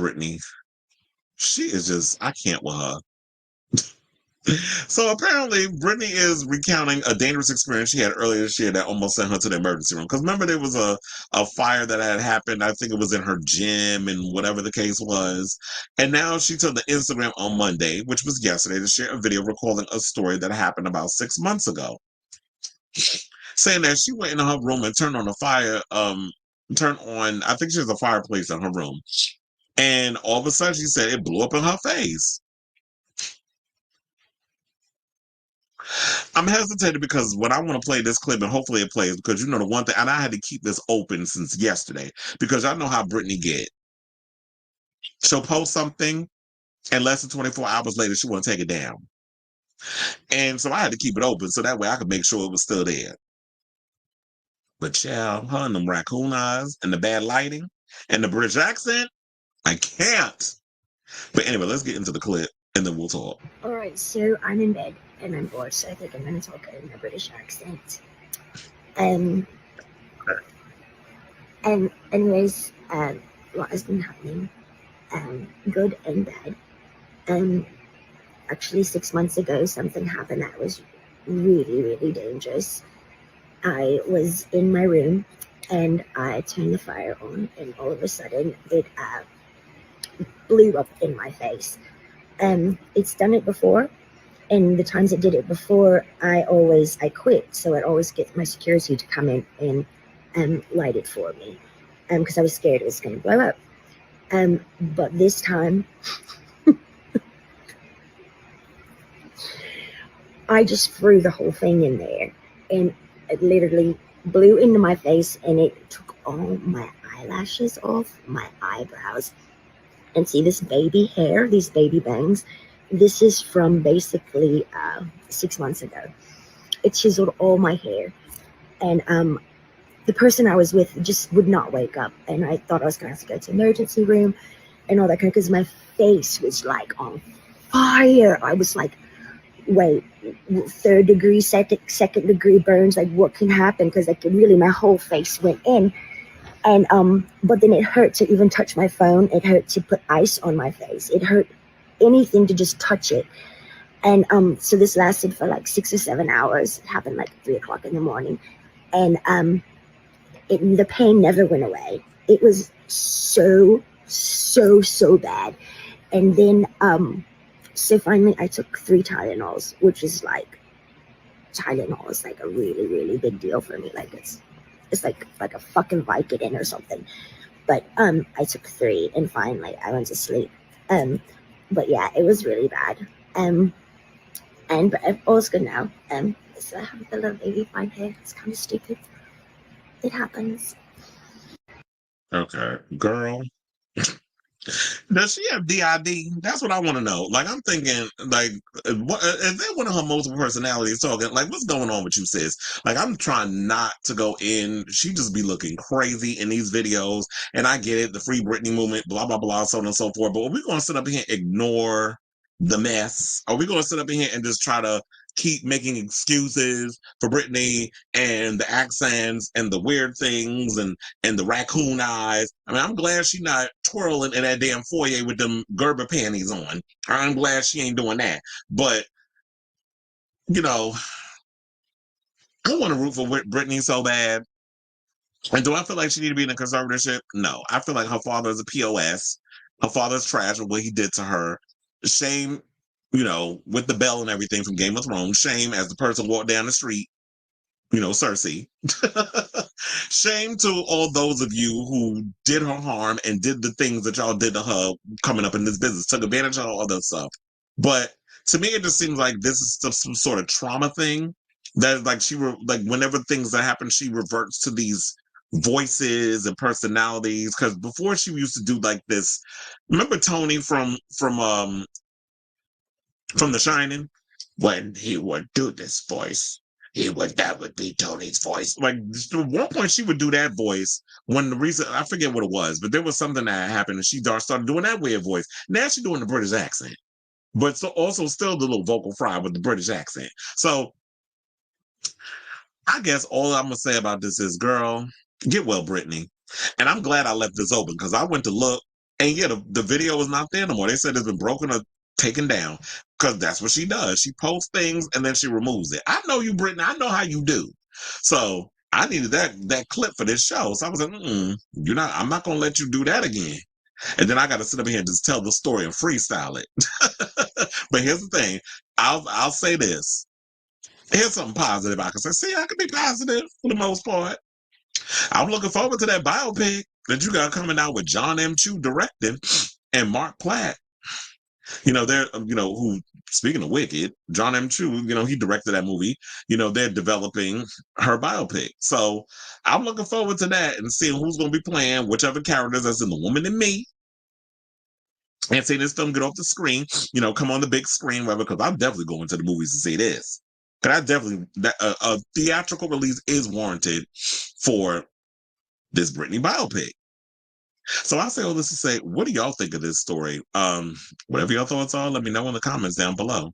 Britney. She is just, I can't with her. So apparently, Britney is recounting a dangerous experience she had earlier this year that almost sent her to the emergency room. Because remember, there was a fire that had happened. I think it was in her gym and whatever the case was. And now she took the Instagram on Monday, which was yesterday, to share a video recalling a story that happened about 6 months ago, saying that she went into her room and turned on a fire. Turned on, I think she has a fireplace in her room, and all of a sudden she said it blew up in her face. I'm hesitating because when I want to play this clip, and hopefully it plays, because you know the one thing, and I had to keep this open since yesterday because I know how Britney get. She'll post something, and less than 24 hours later, she want to take it down. And so I had to keep it open so that way I could make sure it was still there. But child, her and them raccoon eyes and the bad lighting and the British accent, I can't. But anyway, let's get into the clip and then we'll talk. All right, so I'm in bed and I'm bored, so I think I'm going to talk in a British accent. And anyways, what has been happening? Good and bad. Actually, 6 months ago, something happened that was really, really dangerous. I was in my room and I turned the fire on, and all of a sudden it blew up in my face. It's done it before, and the times it did it before, I quit. So I'd always get my security to come in and light it for me, because I was scared it was going to blow up. But this time, I just threw the whole thing in there, and it literally blew into my face, and it took all my eyelashes off, my eyebrows. And see this baby hair, these baby bangs, this is from basically 6 months ago. It chiseled all my hair. And the person I was with just would not wake up. And I thought I was going to have to go to the emergency room and all that kind of, because my face was like on fire. I was like, wait, third degree, second degree burns, like what can happen? Because like really my whole face went in. And but then it hurt to even touch my phone. It hurt to put ice on my face. It hurt anything to just touch it. And so this lasted for like 6 or 7 hours. It happened like 3 o'clock in the morning. And the pain never went away. It was so bad. And then so finally I took 3 Tylenols, which is like, Tylenol is like a really, really big deal for me. Like it's like a fucking Vicodin or something. But I took 3 and finally I went to sleep. But yeah, it was really bad. But all's good now. So I have the little baby fine hair. It's kind of stupid. It happens. Okay, girl. Does she have DID? That's what I want to know. Like, I'm thinking, like, what, is that one of her multiple personalities talking? Like, what's going on with you, sis? Like, I'm trying not to go in. She just be looking crazy in these videos. And I get it, the Free Britney movement, blah, blah, blah, so on and so forth. But are we going to sit up here and ignore the mess? Are we going to sit up here and just try to keep making excuses for Britney and the accents and the weird things and the raccoon eyes? I mean, I'm glad she's not twirling in that damn foyer with them Gerber panties on. I'm glad she ain't doing that. But, you know, I want to root for Britney so bad. And do I feel like she need to be in a conservatorship? No. I feel like her father is a POS. Her father's trash with what he did to her. Shame, you know, with the bell and everything from Game of Thrones. Shame as the person walked down the street. You know, Cersei. Shame to all those of you who did her harm and did the things that y'all did to her coming up in this business, took advantage of all that stuff. But to me, it just seems like this is some sort of trauma thing that, like, like whenever things that happen, she reverts to these voices and personalities. Because before she used to do like this, remember Tony from The Shining, when he would do this voice, that would be Tony's voice. Like at one point, she would do that voice. When the reason I forget what it was, but there was something that happened, and she started doing that weird voice. Now she's doing the British accent, but so also still the little vocal fry with the British accent. So I guess all I'm gonna say about this is, girl, get well, Britney. And I'm glad I left this open because I went to look. And yeah, the video is not there no more. They said it's been broken or taken down because that's what she does. She posts things and then she removes it. I know you, Britney. I know how you do. So I needed that clip for this show. So I was like, you're not. I'm not gonna let you do that again. And then I got to sit up here and just tell the story and freestyle it. But here's the thing. I'll say this. Here's something positive I can say. See, I can be positive for the most part. I'm looking forward to that biopic that you got coming out with John M. Chu directing and Mark Platt. They're, who, speaking of Wicked, John M. Chu, he directed that movie. They're developing her biopic. So I'm looking forward to that and seeing who's going to be playing whichever characters that's in The Woman in Me. And seeing this film get off the screen, come on the big screen, whatever, because I'm definitely going to the movies to see this. Because a theatrical release is warranted for this Britney biopic. So I say all this to say, what do y'all think of this story? Whatever your thoughts are, let me know in the comments down below.